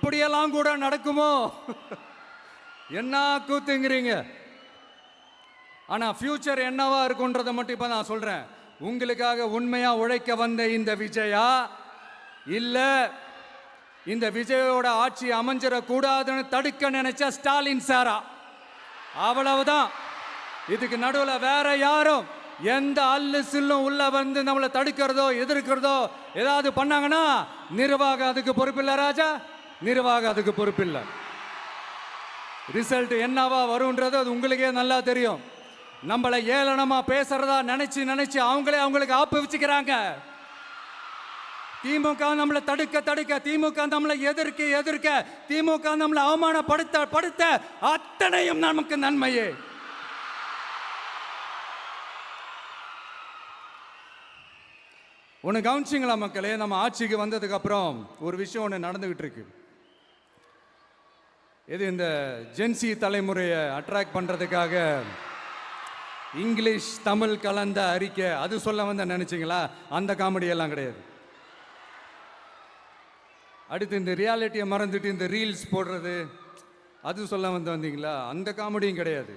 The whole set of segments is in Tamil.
அப்படியெல்லாம் கூட நடக்குமோ? என்ன கூத்துங்கிறீங்க? ஆனா ஃபியூச்சர் என்னவா இருக்குன்றதை மட்டும் இப்ப நான் சொல்றேன். உங்களுக்காக உண்மையா உழைக்க வந்த இந்த விஜயா, இல்ல இந்த விஜயோட ஆட்சி அமைஞ்சிட கூடாதுன்னு தடுக்க நினைச்ச ஸ்டாலின் சாரா? அவ்வளவுதான். இதுக்கு நடுவில் வேற யாரும் எந்த அல்லு சில்லும் உள்ள வந்து நம்மளை தடுக்கிறதோ எதிர்க்கிறதோ ஏதாவது பண்ணாங்கன்னா நிர்வாகம் அதுக்கு பொறுப்பில்லை ராஜா, நிர்வாகம் அதுக்கு பொறுப்பில்லை. ரிசல்ட் என்னவா வரும்ன்றது அது உங்களுக்கே நல்லா தெரியும். நம்மளை ஏளனமா பேசுறதா நினைச்சு நினைச்சு அவங்களுக்கு ஆப்பு வச்சுக்கிறாங்க. திமுக நம்மளை தடுக்க திமுக நம்மளை எதிர்க்க திமுக நம்மளை அவமானப்படுத்த அத்தனையும் நமக்கு நன்மையே. ஒன்று கவனிச்சிங்களா மக்களே? நம்ம ஆட்சிக்கு வந்ததுக்கு அப்புறம் ஒரு விஷயம் ஒன்று நடந்துகிட்டு இருக்கு. இது இந்த ஜென்சி தலைமுறையை அட்ராக்ட் பண்றதுக்காக இங்கிலீஷ் தமிழ் கலந்த அறிக்கை அது சொல்ல வந்த நினைச்சிங்களா? அந்த காமெடி எல்லாம் கிடையாது. அடுத்து இந்த ரியாலிட்டியை மறந்துட்டு இந்த ரீல்ஸ் போடுறது அது சொல்ல வந்தீங்களா? அந்த காமெடியும் கிடையாது.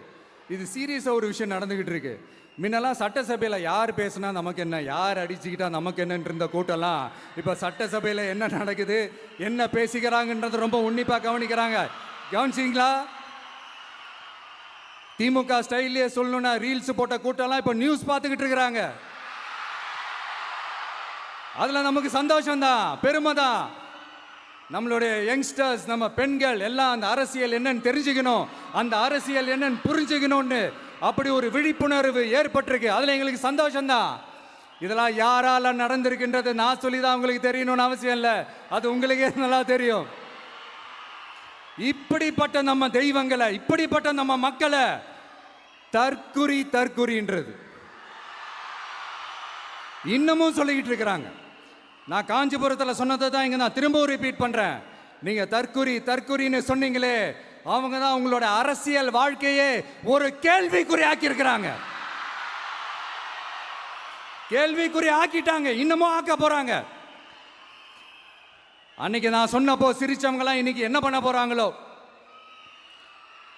இது சீரியஸாக ஒரு விஷயம் நடந்துகிட்டு இருக்கு. முன்னெல்லாம் சட்டசபையில் யார் பேசுனா நமக்கு என்ன, யார் அடிச்சுக்கிட்டா நமக்கு என்னன்னு இருந்த கூட்டம்லாம் இப்போ சட்டசபையில் என்ன நடக்குது, என்ன பேசிக்கிறாங்கன்றது ரொம்ப உன்னிப்பாக கவனிக்கிறாங்க. கவனிச்சிங்களா? திமுக ஸ்டைல்லே சொல்லணும்னா ரீல்ஸ் போட்ட கூட்டம்லாம் இப்போ நியூஸ் பார்த்துக்கிட்டு இருக்கிறாங்க. அதில் நமக்கு சந்தோஷம் தான், பெருமை தான். நம்மளுடைய யங்ஸ்டர்ஸ், நம்ம பெண்கள் எல்லாம் அந்த அரசியல் என்னன்னு தெரிஞ்சுக்கணும், அந்த அரசியல் என்னன்னு புரிஞ்சுக்கணும்னு அப்படி ஒரு விழிப்புணர்வு ஏற்பட்டிருக்கு. அதில் எங்களுக்கு சந்தோஷம் தான். இதெல்லாம் யாரால நடந்திருக்கின்றது நான் சொல்லி தான் உங்களுக்கு தெரியணும்னு அவசியம் இல்லை, அது உங்களுக்கே நல்லா தெரியும். இப்படிப்பட்ட நம்ம தெய்வங்களை, இப்படிப்பட்ட நம்ம மக்களை தற்குறின்றது இன்னமும் சொல்லிக்கிட்டு இருக்கிறாங்க. நான் காஞ்சிபுரத்தில் சொன்னதை தான் இங்கே நான் திரும்பவும் ரிப்பீட் பண்ணுறேன். நீங்கள் தற்குறின்னு சொன்னீங்களே, அவங்க தான் உங்களோட அரசியல் வாழ்க்கையே ஒரு கேள்விக்குறி ஆக்கியிருக்கிறாங்க. கேள்விக்குறி ஆக்கிட்டாங்க, இன்னமும் ஆக்க போறாங்க. அன்னைக்கு நான் சொன்னப்போ சிரிச்சவங்களாம் இன்னைக்கு என்ன பண்ண போறாங்களோ?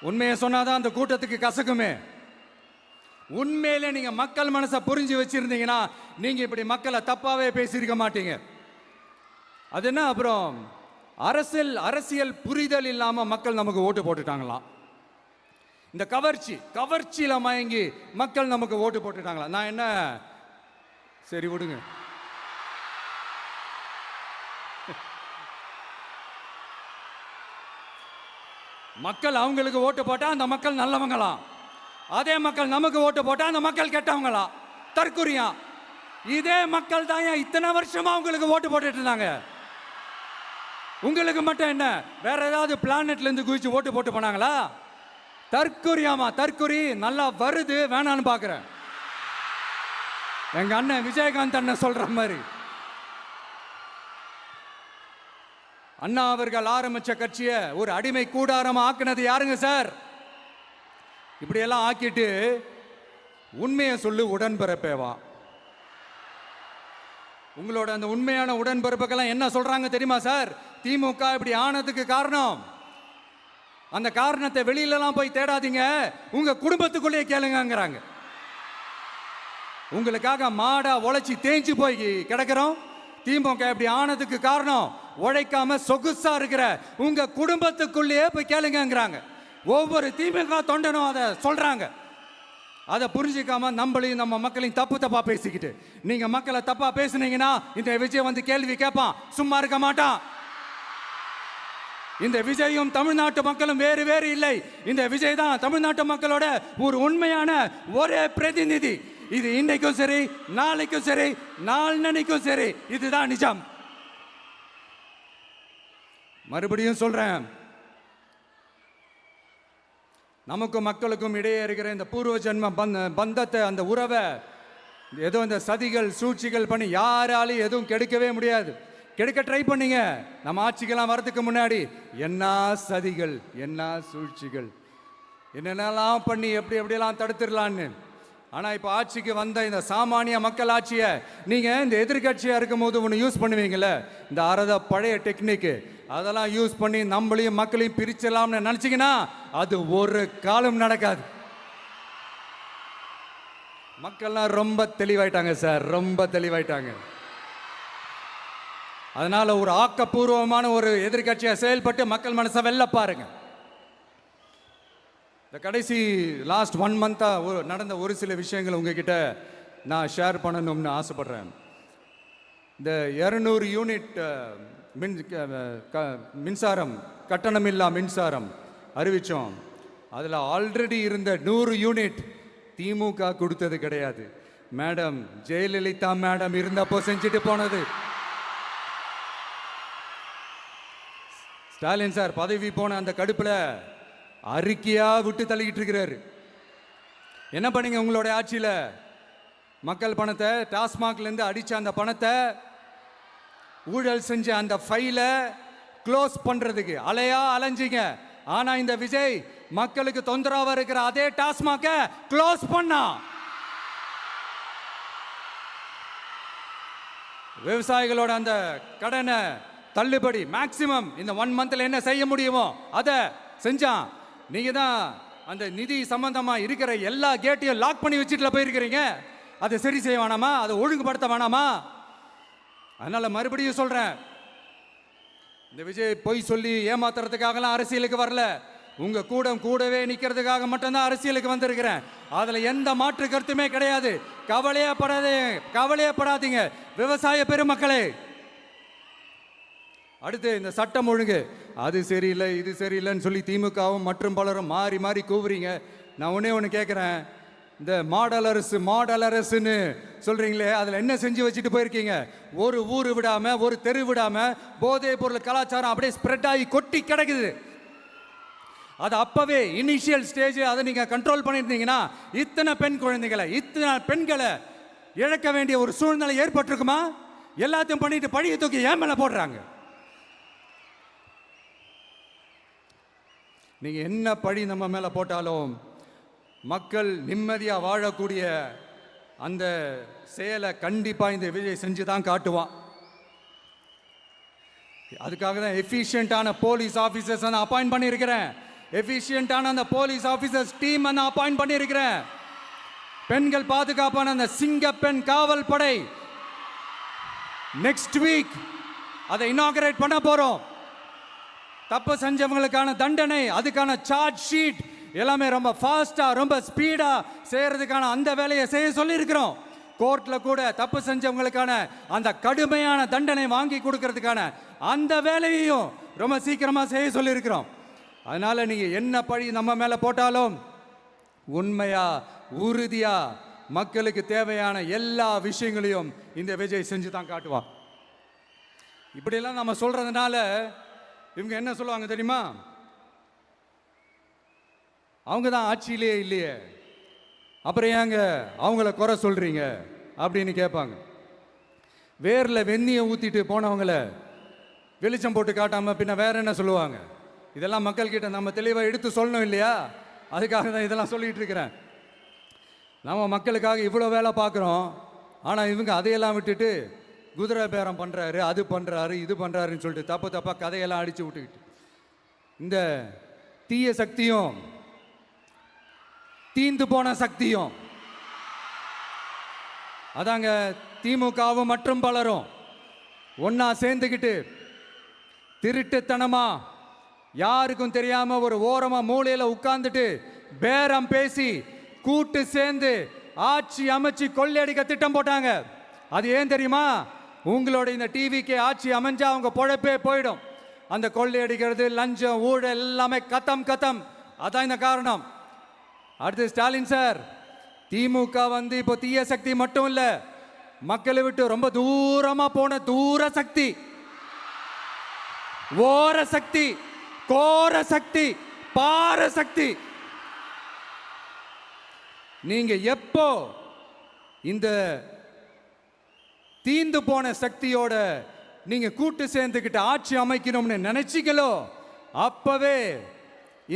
உண்மையை சொன்னாதான் அந்த கூட்டத்துக்கு கசக்குமே. உண்மையிலே நீங்க மக்கள் மனசை புரிஞ்சு வச்சிருந்தீங்கன்னா நீங்க இப்படி மக்களை தப்பாவே பேசியிருக்க மாட்டீங்க. அது என்ன, அப்புறம் அரசியல் புரிதல் இல்லாம மக்கள் நமக்கு ஓட்டு போட்டுட்டாங்களாம். இந்த கவர்ச்சியில மயங்கி மக்கள் நமக்கு ஓட்டு போட்டுட்டாங்களா? நான் என்ன, சரி விடுங்க. மக்கள் அவங்களுக்கு ஓட்டு போட்டா அந்த மக்கள் நல்லவங்களாம், அதே மக்கள் நமக்கு ஓட்டு போட்டா அந்த மக்கள் கெட்டவங்களா, தற்குறியா. இதே மக்கள் தான் இத்தனை வருஷமா உங்களுக்கு ஓட்டு போட்டுட்டு இருந்தாங்க. உங்களுக்கு மட்டும் என்ன, வேற ஏதாவது பிளானட்ல இருந்து குதிச்சு ஓட்டு போட்டு போனாங்களா? தற்குறியாமா, தற்குறி நல்லா வருது, வேணான்னு பாக்குறேன். எங்க அண்ணன் விஜயகாந்த் அண்ணன் சொல்ற மாதிரி, அண்ணா அவர்கள் ஆரம்பிச்ச கட்சியை ஒரு அடிமை கூடாரமா ஆக்குனது யாருங்க சார்? இப்படியெல்லாம் ஆக்கிட்டு உண்மையை சொல்லு உடன்பிறப்பேவா. உங்களோட அந்த உண்மையான உடன்பிறப்புக்கெல்லாம் என்ன சொல்றாங்க தெரியுமா சார்? திமுக இப்படி ஆனதுக்கு காரணம், அந்த காரணத்தை வெளியிலலாம் போய் தேடாதீங்க, உங்க குடும்பத்துக்குள்ளேயே கேளுங்கிறாங்க. உங்களுக்காக மாடா உழைச்சி தேஞ்சு போய் கிடக்கிறோம். திமுக இப்படி ஆனதுக்கு காரணம் உழைக்காம சொகுசா இருக்கிற உங்க குடும்பத்துக்குள்ளேயே போய் கேளுங்கிறாங்க. ஒவ்வொரு திமுக தொண்டனும் அதை சொல்றாங்க. அதை புரிஞ்சிக்காம நம்மளையும் நம்ம மக்களையும் தப்பா பேசிக்கிட்டு, நீங்க மக்களை தப்பா பேசுனீங்கன்னா இந்த விஜய் வந்து கேள்வி கேட்பான், சும்மா இருக்க மாட்டான். இந்த விஜயும் தமிழ்நாட்டு மக்களும் வேறு இல்லை. இந்த விஜய் தான் தமிழ்நாட்டு மக்களோட ஒரு உண்மையான ஒரே பிரதிநிதி. இது இன்னைக்கும் சரி, நாளைக்கும் சரி, நாளன்னைக்கும் சரி, இதுதான் நிஜம். மறுபடியும் சொல்றேன், நமக்கும் மக்களுக்கும் இடையே இருக்கிற இந்த பூர்வ ஜென்ம பந்தத்தை, அந்த உறவை ஏதோ இந்த சதிகள் சூழ்ச்சிகள் பண்ணி யாராலையும் எதுவும் கெடுக்கவே முடியாது. கெடுக்க ட்ரை பண்ணீங்க. நம்ம ஆட்சிக்கெல்லாம் வரதுக்கு முன்னாடி என்ன சதிகள், என்ன சூழ்ச்சிகள், என்னென்னலாம் பண்ணி எப்படியெல்லாம் தடுத்துடலான்னு. ஆனால் இப்போ ஆட்சிக்கு வந்த இந்த சாமானிய மக்கள் ஆட்சியை நீங்கள் இந்த எதிர்கட்சியாக இருக்கும் போது ஒன்று யூஸ் பண்ணுவீங்கள்ல, இந்த பழைய டெக்னிக்கு, அதெல்லாம் யூஸ் பண்ணி நம்மளையும் மக்களையும் பிரிச்சலாம்னு நினைச்சீங்கன்னா அது ஒரு காலம் நடக்காது. மக்கள்லாம் ரொம்ப தெளிவாயிட்டாங்க சார், ரொம்ப தெளிவாயிட்டாங்க. அதனால ஒரு ஆக்கப்பூர்வமான ஒரு எதிர்கட்சியா செயல்பட்டு மக்கள் மனசை வெல்ல பாருங்க. இந்த கடைசி லாஸ்ட் 1 மந்தா நடந்த ஒரு சில விஷயங்கள் உங்ககிட்ட நான் ஷேர் பண்ணணும்னு ஆசைப்படுறேன். இந்த 200 யூனிட் மின்சாரம், கட்டணமில்லா மின்சாரம் அறிவிச்சோம். அதில் ஆல்ரெடி இருந்த 100 யூனிட் திமுக கொடுத்தது கிடையாது. மேடம் ஜெயலலிதா மேடம் இருந்தப்போ செஞ்சுட்டு போனது. ஸ்டாலின் சார் பதவி போன அந்த கடுப்புல அறிக்கையா விட்டு தள்ளிக்கிட்டு இருக்கிறாரு. என்ன பண்ணீங்க உங்களுடைய ஆட்சியில? மக்கள் பணத்தை, டாஸ்மாக்ல இருந்து அடிச்ச அந்த பணத்தை, ஊழல் செஞ்ச அந்த ஃபைல க்ளோஸ் பண்றதுக்கு அலையா அலைஞ்சிங்க. ஆனா இந்த விஜய் மக்களுக்கு தொந்தரவா இருக்கிற அதே டாஸ்மாக க்ளோஸ் பண்ணா. விவசாயிகளோட அந்த கடனை தள்ளுபடி மேக்சிமம் இந்த 1 மந்த்ல என்ன செய்ய முடியுமோ அதை செஞ்சான். நீங்க தான் அந்த நிதி சம்பந்தமா இருக்கிற எல்லா கேட்டையும் லாக் பண்ணி வச்சுட்டு போயிருக்கிறீங்க. அதை சரி செய்ய வேணாமா? அதை ஒழுங்குபடுத்த வேணாமா? அதனால மறுபடியும் சொல்றேன், இந்த விஜய் பொய் சொல்லி ஏமாத்துறதுக்காகலாம் அரசியலுக்கு வரல. உங்க கூடவே நிக்கிறதுக்காக மட்டும்தான் அரசியலுக்கு வந்திருக்கிறேன். அதுல எந்த மாற்று கருத்துமே கிடையாது. கவலையப்படாதீங்க விவசாய பெருமக்களே. அடுத்து இந்த சட்டம் ஒழுங்கு, அது சரியில்லை இது சரியில்லைன்னு சொல்லி திமுகவும் மற்றும் பலரும் மாறி மாறி கூவுறீங்க. நான் ஒன்று கேட்குறேன், இந்த மாடல் அரசுன்னு சொல்றீங்களே, அதில் என்ன செஞ்சு வச்சுட்டு போயிருக்கீங்க? ஒரு ஊர் விடாம, ஒரு தெரு விடாம போதைப் பொருள் கலாச்சாரம் அப்படியே ஸ்ப்ரெட் ஆகி கொட்டி கிடக்குது. அது அப்பவே இனிஷியல் ஸ்டேஜ் அதை நீங்க கண்ட்ரோல் பண்ணியிருந்தீங்கன்னா இத்தனை பெண்களை இழக்க வேண்டிய ஒரு சூழ்நிலை ஏற்பட்டிருக்குமா? எல்லாத்தையும் பண்ணிட்டு பழிய தூக்கி ஏன் மேல போடுறாங்க. நீங்க என்ன பழி நம்ம மேல போட்டாலும் மக்கள் நிம்மதியா வாழக்கூடிய அந்த செயலை கண்டிப்பா இந்த விஜய் செஞ்சு தான் காட்டுவான். அதுக்காக தான் எஃபிஷியன்டான போலீஸ் ஆஃபீஸர்ஸ் நான் அப்பாயிண்ட் பண்ணியிருக்கிறேன். எஃபிஷியன்டான அந்த போலீஸ் ஆஃபீஸர்ஸ் டீம் நான் அப்பாயிண்ட் பண்ணியிருக்கிறேன். பெண்கள் பாதுகாப்பான அந்த சிங்கப்பெண் காவல் படை நெக்ஸ்ட் வீக் அதை இனாகரேட் பண்ண போறோம். தப்பு செஞ்சவங்களுக்கான தண்டனை, அதுக்கான சார்ஜ் ஷீட் எல்லாமே ரொம்ப ஃபாஸ்டா ரொம்ப ஸ்பீடா செய்யறதுக்கான அந்த வேலையை செய்ய சொல்லி இருக்கிறோம். கோர்ட்ல கூட தப்பு செஞ்சவங்களுக்கான அந்த கடுமையான தண்டனை வாங்கி கொடுக்கறதுக்கான அந்த வேலையையும் ரொம்ப சீக்கிரமா செய்ய சொல்லி இருக்கிறோம். அதனால நீங்க என்ன பழி நம்ம மேல போட்டாலும் உண்மையா உறுதியா மக்களுக்கு தேவையான எல்லா விஷயங்களையும் இந்த விஜய் செஞ்சு தான் காட்டுவான். இப்படியெல்லாம் நம்ம சொல்றதுனால இவங்க என்ன சொல்லுவாங்க தெரியுமா? அவங்க தான் ஆட்சியிலே இல்லையே, அப்புறம் ஏங்க அவங்கள குறை சொல்றீங்க அப்படின்னு கேட்பாங்க. வேர்ல வெந்நியை ஊத்திட்டு போனவங்கள வெளிச்சம் போட்டு காட்டாம பின்ன வேற என்ன சொல்லுவாங்க? இதெல்லாம் மக்கள் கிட்ட நம்ம தெளிவாக எடுத்து சொல்லணும் இல்லையா? அதுக்காக தான் இதெல்லாம் சொல்லிட்டு இருக்கிறேன். நம்ம மக்களுக்காக இவ்வளோ வேலை பார்க்குறோம், ஆனால் இவங்க அதையெல்லாம் விட்டுட்டு குதிரை பேரம் பண்ணுறாரு, அது பண்ணுறாரு, இது பண்ணுறாருன்னு சொல்லிட்டு தப்பாக கதையெல்லாம் அடித்து விட்டுக்கிட்டு இந்த தீய சக்தியும் தீந்து போன சக்தியும் அதாங்க திமுகவும் மற்றும் பலரும் ஒன்னா சேர்ந்துக்கிட்டு திருட்டுத்தனமா யாருக்கும் தெரியாம ஒரு ஓரமா மூலையில உட்கார்ந்துட்டு பேரம் பேசி கூட்டு சேர்ந்து ஆட்சி அமைச்சு கொள்ளையடிக்க திட்டம் போட்டாங்க. அது ஏன் தெரியுமா? உங்களோட இந்த டிவிக்கு ஆட்சி அமைஞ்சா அவங்க பொழப்பே போயிடும். அந்த கொள்ளையடிக்கிறது, லஞ்சம், ஊழல் எல்லாமே கத்தம். அதான் இந்த காரணம். அடுத்து ஸ்டாலின் சார், திமுக இப்போ தீய சக்தி மட்டும் இல்ல, மக்களை விட்டு ரொம்ப தூரமா போன தூர சக்தி, ஓர சக்தி, கோர சக்தி, பார சக்தி. நீங்க எப்போ இந்த தீந்து போன சக்தியோட நீங்க கூட்டு சேர்ந்துக்கிட்டு ஆட்சி அமைக்கணும்னு நினைச்சீங்களோ அப்பவே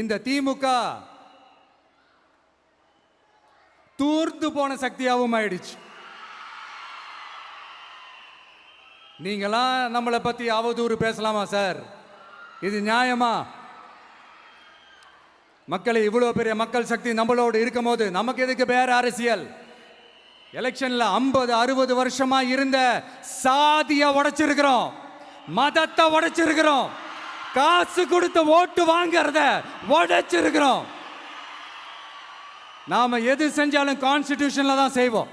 இந்த திமுக தூர்ந்து போன சக்தியாகவும் ஆயிடுச்சு. நீங்களாம் நம்மளை பத்தி அவதூறு பேசலாமா சார்? இது நியாயமா? மக்களை இவ்வளவு பெரிய மக்கள் சக்தி நம்மளோடு இருக்கும் போது நமக்கு எதுக்கு வேற அரசியல்? எலெக்ஷன்ல 50-60 வருஷமா இருந்த சாதிய உடைச்சிருக்கிறோம், மதத்தை உடைச்சிருக்கிறோம், காசு கொடுத்து ஓட்டு வாங்கறத உடைச்சிருக்கிறோம். நாம எது செஞ்சாலும் கான்ஸ்டிடியூஷன்ல தான் செய்வோம்.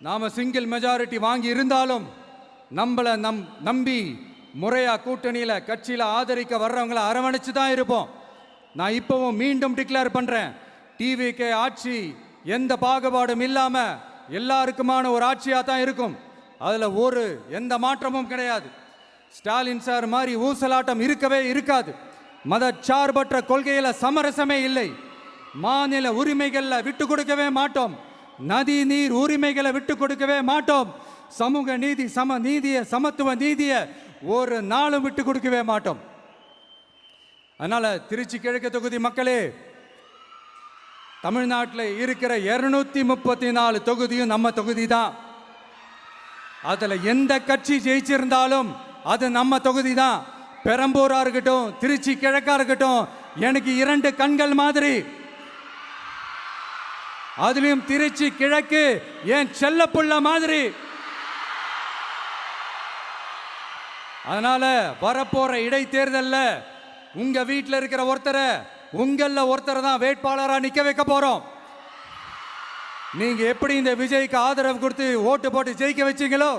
நாம சிங்கிள் மெஜாரிட்டி வாங்கி இருந்தாலும் நம்மளை நம்பி முறையா கூட்டணியில கட்சியில ஆதரிக்க வர்றவங்களை அரவணைச்சு தான் இருப்போம். நான் இப்பவும் மீண்டும் டிக்ளேர் பண்றேன், டிவிகே ஆட்சி எந்த பாகுபாடும் இல்லாம எல்லாருக்குமான ஒரு ஆட்சியா தான் இருக்கும். அதுல எந்த மாற்றமும் கிடையாது. ஸ்டாலின் சார் மாதிரி ஊசலாட்டம் இருக்கவே இருக்காது. மதச்சார்பற்ற கொள்கையில சமரசமே இல்லை. மாநில உரிமைகள்ல விட்டு கொடுக்கவே மாட்டோம். நதி நீர் உரிமைகளை விட்டு கொடுக்கவே மாட்டோம். சமூக நீதி, சம நீதிய, சமத்துவ நீதிய ஒரு நாளும் விட்டு கொடுக்கவே மாட்டோம். அதனால திருச்சி கிழக்கு தொகுதி மக்களே, தமிழ்நாட்டில் இருக்கிற 234 தொகுதியும் நம்ம தொகுதி தான். அதுல எந்த கட்சி ஜெயிச்சிருந்தாலும் அது நம்ம தொகுதி தான். பெரம்பூரா இருக்கட்டும், திருச்சி கிழக்கா இருக்கட்டும், எனக்கு 2 கண்கள் மாதிரி. அதுலயும் திருச்சி கிழக்கு என் செல்ல புள்ள மாதிரி. அதனால வரப்போற இடைத்தேர்தல்ல உங்க வீட்டில் இருக்கிற ஒருத்தரை, உங்கள ஒருத்தரை தான் வேட்பாளரா நிக்க வைக்க போறோம். நீங்க எப்படி இந்த விஜய்க்கு ஆதரவு கொடுத்து ஓட்டு போட்டு ஜெயிக்க வச்சீங்களோ,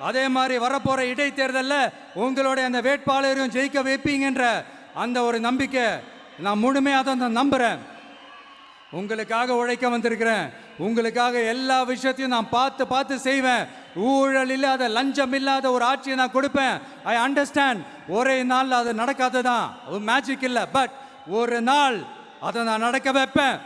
அதே மாதிரி வரப்போற இடைத்தேர்தல்ல உங்களுடைய அந்த வேட்பாளரையும் ஜெயிக்க வைப்பீங்கன்ற அந்த ஒரு நம்பிக்கை நான் முழுமையாக தான் நம்புறேன். உங்களுக்காக உழைக்க வந்திருக்கிறேன். உங்களுக்காக எல்லா விஷயத்தையும் நான் பார்த்து பார்த்து செய்வேன். ஊழல் இல்லாத, லஞ்சம் இல்லாத ஒரு ஆட்சியை நான் கொடுப்பேன். I understand. ஒரே நாள் அது நடக்காததான், மேஜிக் இல்லை. பட் ஒரு நாள் அதை நான் நடக்க வைப்பேன்.